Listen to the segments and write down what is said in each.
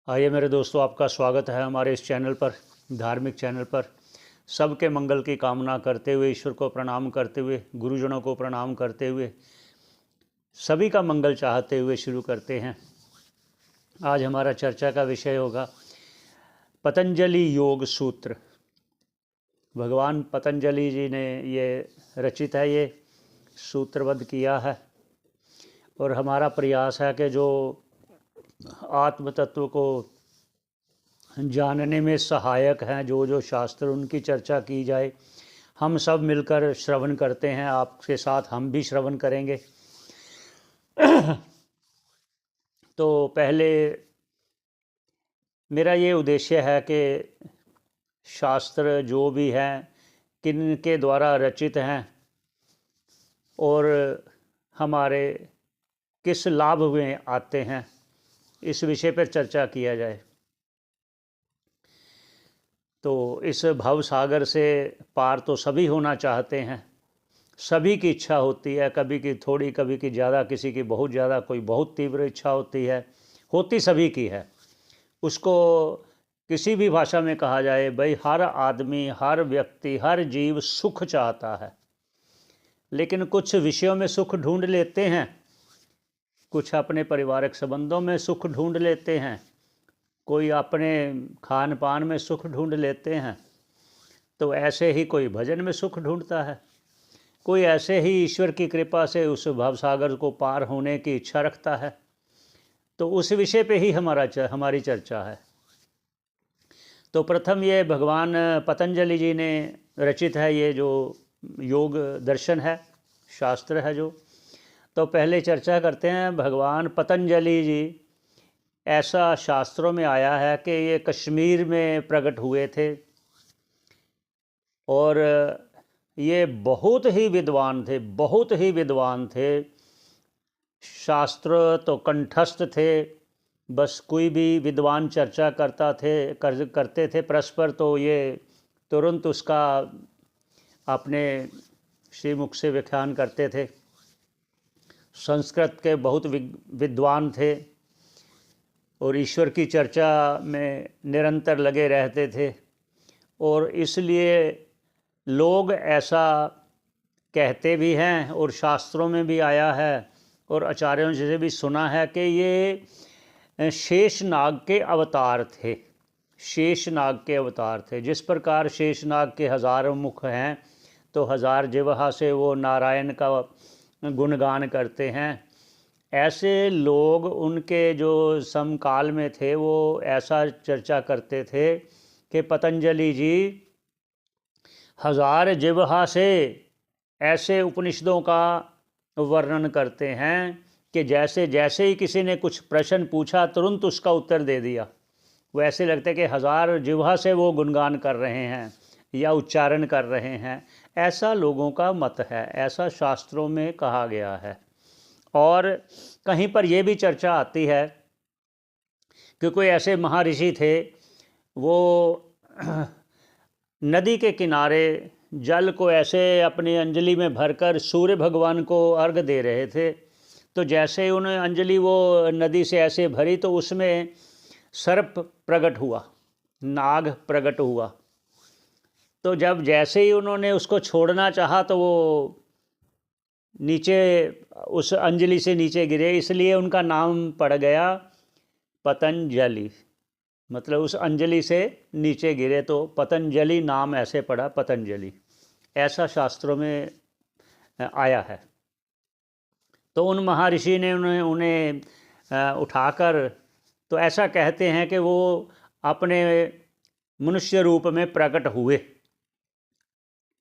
आइए मेरे दोस्तों, आपका स्वागत है हमारे इस चैनल पर, धार्मिक चैनल पर। सबके मंगल की कामना करते हुए, ईश्वर को प्रणाम करते हुए, गुरुजनों को प्रणाम करते हुए, सभी का मंगल चाहते हुए शुरू करते हैं। आज हमारा चर्चा का विषय होगा पतंजलि योग सूत्र। भगवान पतंजलि जी ने ये रचित है, ये सूत्रबद्ध किया है। और हमारा प्रयास है कि जो आत्म तत्व को जानने में सहायक हैं, जो जो शास्त्र, उनकी चर्चा की जाए। हम सब मिलकर श्रवण करते हैं, आपके साथ हम भी श्रवण करेंगे। तो पहले मेरा ये उद्देश्य है कि शास्त्र जो भी हैं, किन के द्वारा रचित हैं और हमारे किस लाभ में आते हैं, इस विषय पर चर्चा किया जाए। तो इस भव सागर से पार तो सभी होना चाहते हैं, सभी की इच्छा होती है, कभी की थोड़ी, कभी की ज़्यादा, किसी की बहुत ज़्यादा, कोई बहुत तीव्र इच्छा होती सभी की है। उसको किसी भी भाषा में कहा जाए, भाई हर आदमी, हर व्यक्ति, हर जीव सुख चाहता है। लेकिन कुछ विषयों में सुख ढूंढ लेते हैं, कुछ अपने पारिवारिक संबंधों में सुख ढूंढ लेते हैं, कोई अपने खान पान में सुख ढूंढ लेते हैं। तो ऐसे ही कोई भजन में सुख ढूंढता है, कोई ऐसे ही ईश्वर की कृपा से उस भवसागर को पार होने की इच्छा रखता है। तो उस विषय पे ही हमारी चर्चा है। तो प्रथम ये भगवान पतंजलि जी ने रचित है, ये जो योग दर्शन है, शास्त्र है जो। तो पहले चर्चा करते हैं भगवान पतंजलि जी। ऐसा शास्त्रों में आया है कि ये कश्मीर में प्रकट हुए थे और ये बहुत ही विद्वान थे, बहुत ही विद्वान थे। शास्त्र तो कंठस्थ थे, बस कोई भी विद्वान चर्चा करते थे परस्पर, तो ये तुरंत उसका अपने श्रीमुख से व्याख्यान करते थे। संस्कृत के बहुत विद्वान थे और ईश्वर की चर्चा में निरंतर लगे रहते थे। और इसलिए लोग ऐसा कहते भी हैं और शास्त्रों में भी आया है और आचार्यों से भी सुना है कि ये शेषनाग के अवतार थे। शेषनाग के अवतार थे। जिस प्रकार शेषनाग के हज़ारों मुख हैं, तो हज़ार जिह्वा से वो नारायण का गुणगान करते हैं। ऐसे लोग उनके जो समकाल में थे, वो ऐसा चर्चा करते थे कि पतंजलि जी हज़ार जिह्वा से ऐसे उपनिषदों का वर्णन करते हैं कि जैसे जैसे ही किसी ने कुछ प्रश्न पूछा, तुरंत उसका उत्तर दे दिया। वैसे लगते कि हज़ार जिह्वा से वो गुणगान कर रहे हैं या उच्चारण कर रहे हैं। ऐसा लोगों का मत है, ऐसा शास्त्रों में कहा गया है। और कहीं पर यह भी चर्चा आती है कि कोई ऐसे महर्षि थे, वो नदी के किनारे जल को ऐसे अपनी अंजलि में भरकर सूर्य भगवान को अर्घ दे रहे थे। तो जैसे ही उन्हें अंजलि वो नदी से ऐसे भरी, तो उसमें सर्प प्रकट हुआ, नाग प्रकट हुआ। तो जब जैसे ही उन्होंने उसको छोड़ना चाहा, तो वो नीचे उस अंजलि से नीचे गिरे, इसलिए उनका नाम पड़ गया पतंजलि। मतलब उस अंजलि से नीचे गिरे तो पतंजलि नाम ऐसे पड़ा, पतंजलि। ऐसा शास्त्रों में आया है। तो उन महर्षि ने उन्हें उठाकर, तो ऐसा कहते हैं कि वो अपने मनुष्य रूप में प्रकट हुए।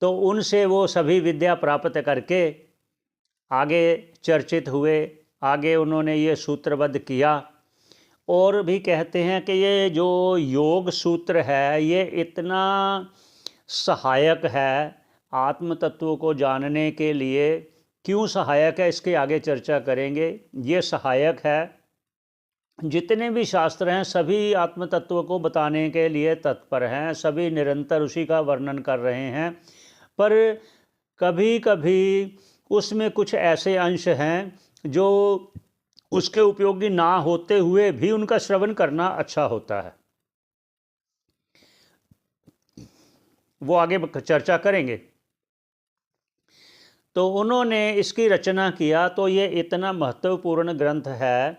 तो उनसे वो सभी विद्या प्राप्त करके आगे चर्चित हुए, आगे उन्होंने ये सूत्रबद्ध किया। और भी कहते हैं कि ये जो योग सूत्र है, ये इतना सहायक है आत्म तत्व को जानने के लिए। क्यों सहायक है, इसके आगे चर्चा करेंगे। ये सहायक है, जितने भी शास्त्र हैं सभी आत्म तत्व को बताने के लिए तत्पर हैं, सभी निरंतर उसी का वर्णन कर रहे हैं। पर कभी कभी उसमें कुछ ऐसे अंश हैं जो उसके उपयोगी ना होते हुए भी उनका श्रवण करना अच्छा होता है। वो आगे चर्चा करेंगे। तो उन्होंने इसकी रचना किया। तो ये इतना महत्वपूर्ण ग्रंथ है।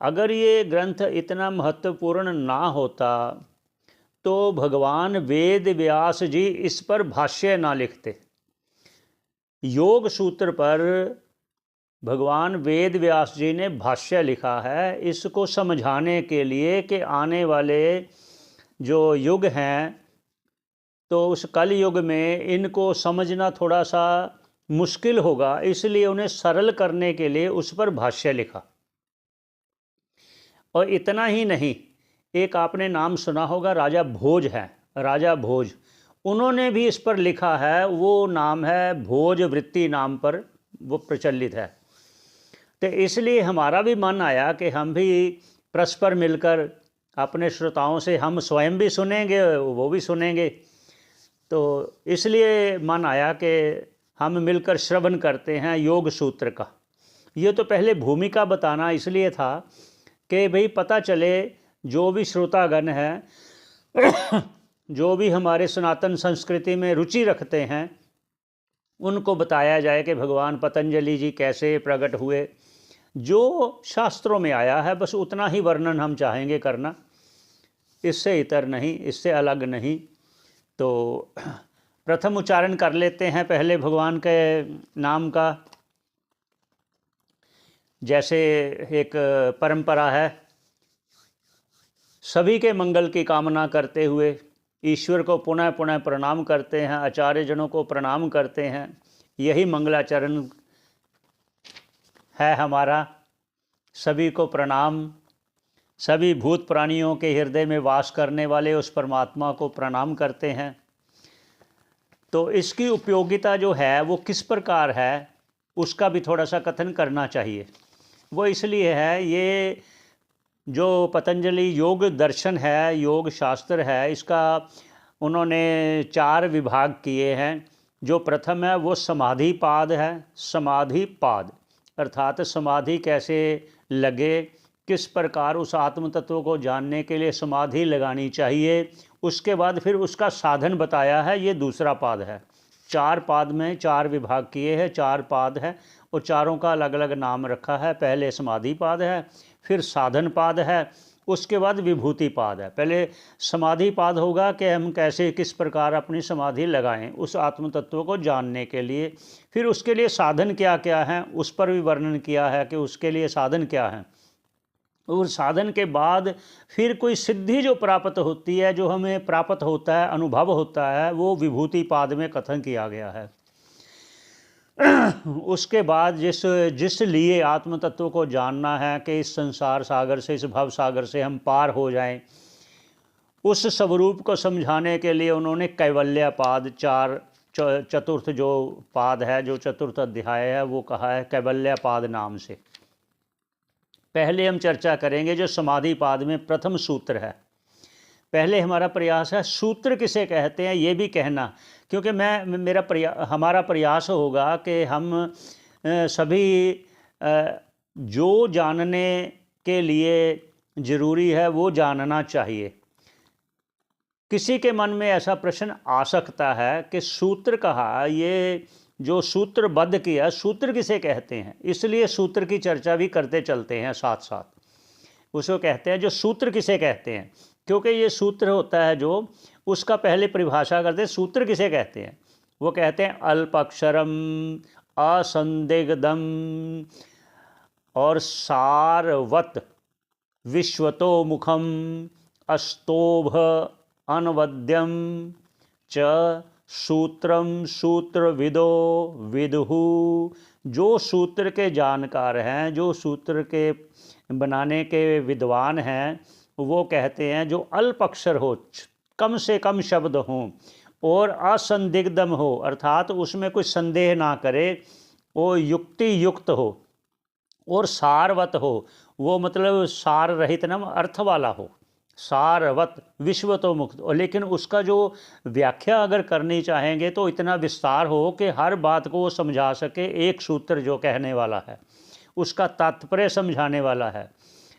अगर ये ग्रंथ इतना महत्वपूर्ण ना होता तो भगवान वेद व्यास जी इस पर भाष्य ना लिखते। योग सूत्र पर भगवान वेद व्यास जी ने भाष्य लिखा है इसको समझाने के लिए कि आने वाले जो युग हैं तो उस कल युग में इनको समझना थोड़ा सा मुश्किल होगा, इसलिए उन्हें सरल करने के लिए उस पर भाष्य लिखा। और इतना ही नहीं, एक आपने नाम सुना होगा, राजा भोज है, राजा भोज, उन्होंने भी इस पर लिखा है। वो नाम है भोज वृत्ति, नाम पर वो प्रचलित है। तो इसलिए हमारा भी मन आया कि हम भी परस्पर मिलकर अपने श्रोताओं से, हम स्वयं भी सुनेंगे वो भी सुनेंगे, तो इसलिए मन आया कि हम मिलकर श्रवण करते हैं योग सूत्र का। ये तो पहले भूमिका बताना इसलिए था कि भाई पता चले जो भी श्रोतागण हैं जो भी हमारे सनातन संस्कृति में रुचि रखते हैं उनको बताया जाए कि भगवान पतंजलि जी कैसे प्रकट हुए। जो शास्त्रों में आया है बस उतना ही वर्णन हम चाहेंगे करना, इससे इतर नहीं, इससे अलग नहीं। तो प्रथम उच्चारण कर लेते हैं पहले भगवान के नाम का। जैसे एक परंपरा है, सभी के मंगल की कामना करते हुए ईश्वर को पुनः पुनः प्रणाम करते हैं, आचार्य जनों को प्रणाम करते हैं। यही मंगलाचरण है हमारा। सभी को प्रणाम, सभी भूत प्राणियों के हृदय में वास करने वाले उस परमात्मा को प्रणाम करते हैं। तो इसकी उपयोगिता जो है वो किस प्रकार है उसका भी थोड़ा सा कथन करना चाहिए। वो इसलिए है, ये जो पतंजलि योग दर्शन है, योग शास्त्र है, इसका उन्होंने 4 विभाग किए हैं। जो प्रथम है वो समाधि पाद है। समाधि पाद अर्थात समाधि कैसे लगे, किस प्रकार उस आत्म तत्व को जानने के लिए समाधि लगानी चाहिए, उसके बाद फिर उसका साधन बताया है, ये दूसरा पाद है। 4 पाद में 4 विभाग किए हैं, 4 पाद है और चारों का अलग अलग नाम रखा है। पहले समाधि पाद है, फिर साधन पाद है, उसके बाद विभूति पाद है। पहले समाधि पाद होगा कि हम कैसे किस प्रकार अपनी समाधि लगाएं उस आत्म तत्व को जानने के लिए। फिर उसके लिए साधन क्या क्या हैं उस पर भी वर्णन किया है कि उसके लिए साधन क्या है। और साधन के बाद फिर कोई सिद्धि जो प्राप्त होती है, जो हमें प्राप्त होता है, अनुभव होता है, वो विभूति पाद में कथन किया गया है। उसके बाद जिस लिए आत्म तत्व को जानना है कि इस संसार सागर से, इस भव सागर से हम पार हो जाएं, उस स्वरूप को समझाने के लिए उन्होंने कैवल्य पाद 4 चतुर्थ जो पाद है, जो चतुर्थ अध्याय है, वो कहा है कैवल्य पाद नाम से। पहले हम चर्चा करेंगे जो समाधि पाद में प्रथम सूत्र है। पहले हमारा प्रयास है सूत्र किसे कहते हैं ये भी कहना, क्योंकि हमारा प्रयास होगा कि हम सभी जो जानने के लिए ज़रूरी है वो जानना चाहिए। किसी के मन में ऐसा प्रश्न आ सकता है कि सूत्र कहा, ये जो सूत्रबद्ध किया, सूत्र किसे कहते हैं, इसलिए सूत्र की चर्चा भी करते चलते हैं साथ साथ। उसको कहते हैं जो सूत्र किसे कहते हैं, क्योंकि ये सूत्र होता है जो उसका पहले परिभाषा करते हैं। सूत्र किसे कहते हैं, वो कहते हैं अल्पक्षरम असंदिग्धम और सारवत विश्वतो मुखम अस्तोभ अनवद्यम च सूत्रम सूत्रविदो विदुहु। जो सूत्र के जानकार हैं, जो सूत्र के बनाने के विद्वान हैं, वो कहते हैं जो अल्प अक्षर हो, कम से कम शब्द हों और असंदिग्धम हो, अर्थात उसमें कोई संदेह ना करे, वो युक्ति युक्त हो और सारवत हो, वो मतलब सार रहित न अर्थ वाला हो, सारवत विश्वतो मुक्त। और लेकिन उसका जो व्याख्या अगर करनी चाहेंगे तो इतना विस्तार हो कि हर बात को वो समझा सके, एक सूत्र जो कहने वाला है उसका तात्पर्य समझाने वाला है,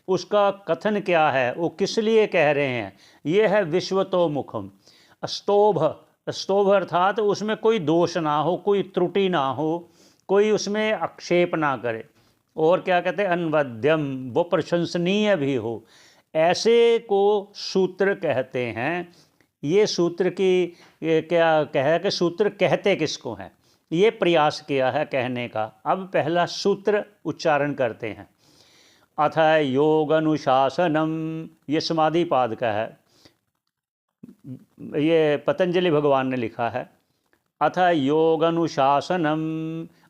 उसका कथन क्या है, वो किस लिए कह रहे हैं। ये है विश्वतोमुखम। स्तोभ, स्तोभ अर्थात उसमें कोई दोष ना हो, कोई त्रुटि ना हो, कोई उसमें आक्षेप ना करे। और क्या कहते हैं, अनवद्यम, वो प्रशंसनीय भी हो, ऐसे को सूत्र कहते हैं। ये सूत्र की क्या कहा कि सूत्र कहते किसको हैं, ये प्रयास किया है कहने का। अब पहला सूत्र उच्चारण करते हैं। अथ योग अनुशासनम, ये समाधि पाद का है, ये पतंजलि भगवान ने लिखा है। अथ योग अनुशासनम,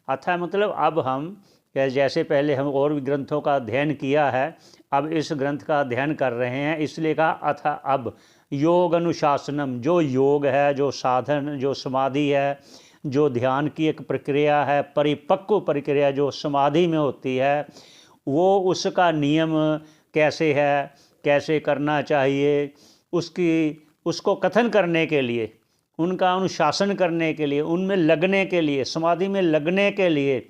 अथ मतलब अब हम, जैसे पहले हम और भी ग्रंथों का अध्ययन किया है, अब इस ग्रंथ का अध्ययन कर रहे हैं, इसलिए कहा अथ अब योग अनुशासनम। जो योग है, जो साधन, जो समाधि है, जो ध्यान की एक प्रक्रिया है, परिपक्व प्रक्रिया जो समाधि में होती है, वो उसका नियम कैसे है, कैसे करना चाहिए, उसको कथन करने के लिए, उनका अनुशासन करने के लिए, उनमें लगने के लिए, समाधि में लगने के लिए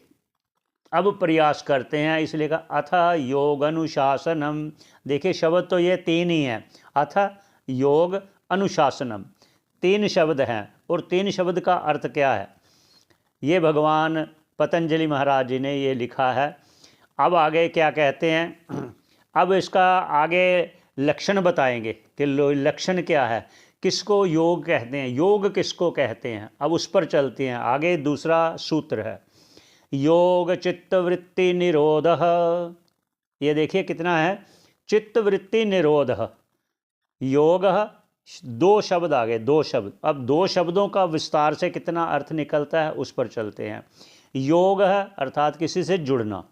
अब प्रयास करते हैं। इसलिए कहा अथ योग अनुशासनम। देखिए शब्द तो ये तीन ही हैं, अथ योग अनुशासनम, तीन शब्द हैं। और तीन शब्द का अर्थ क्या है, ये भगवान पतंजलि महाराज जी ने ये लिखा है। अब आगे क्या कहते हैं, अब इसका आगे लक्षण बताएंगे कि लक्षण क्या है, किसको योग कहते हैं, योग किसको कहते हैं। अब उस पर चलते हैं। आगे दूसरा सूत्र है योग चित्तवृत्ति निरोध। ये देखिए कितना है, चित्तवृत्ति निरोध। योग, दो शब्द आगे, दो शब्द। अब दो शब्दों का विस्तार से कितना अर्थ निकलता है उस पर चलते हैं। योग है अर्थात किसी से जुड़ना,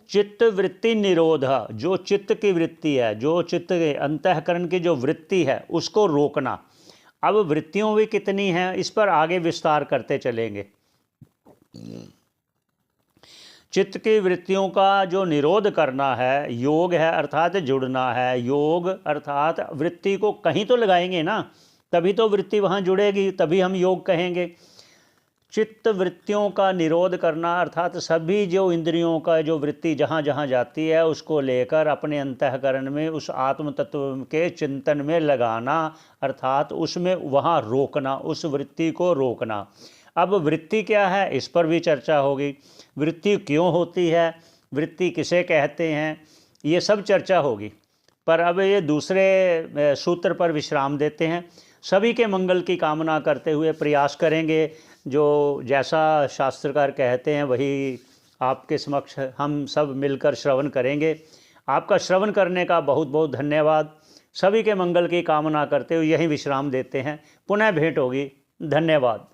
चित्त वृत्ति निरोध, जो चित्त की वृत्ति है, जो चित्त के अंतःकरण की जो वृत्ति है उसको रोकना। अब वृत्तियों भी कितनी हैं इस पर आगे विस्तार करते चलेंगे। चित्त की वृत्तियों का जो निरोध करना है, योग है अर्थात जुड़ना है। योग अर्थात वृत्ति को कहीं तो लगाएंगे ना, तभी तो वृत्ति वहाँ जुड़ेगी, तभी हम योग कहेंगे। चित्त वृत्तियों का निरोध करना अर्थात सभी जो इंद्रियों का जो वृत्ति जहाँ जहाँ जाती है उसको लेकर अपने अंतःकरण में उस आत्म तत्व के चिंतन में लगाना, अर्थात उसमें वहाँ रोकना, उस वृत्ति को रोकना। अब वृत्ति क्या है इस पर भी चर्चा होगी, वृत्ति क्यों होती है, वृत्ति किसे कहते हैं, ये सब चर्चा होगी। पर अब ये दूसरे सूत्र पर विश्राम देते हैं। सभी के मंगल की कामना करते हुए प्रयास करेंगे, जो जैसा शास्त्रकार कहते हैं वही आपके समक्ष हम सब मिलकर श्रवण करेंगे। आपका श्रवण करने का बहुत बहुत धन्यवाद। सभी के मंगल की कामना करते हुए यहीं विश्राम देते हैं। पुनः भेंट होगी। धन्यवाद।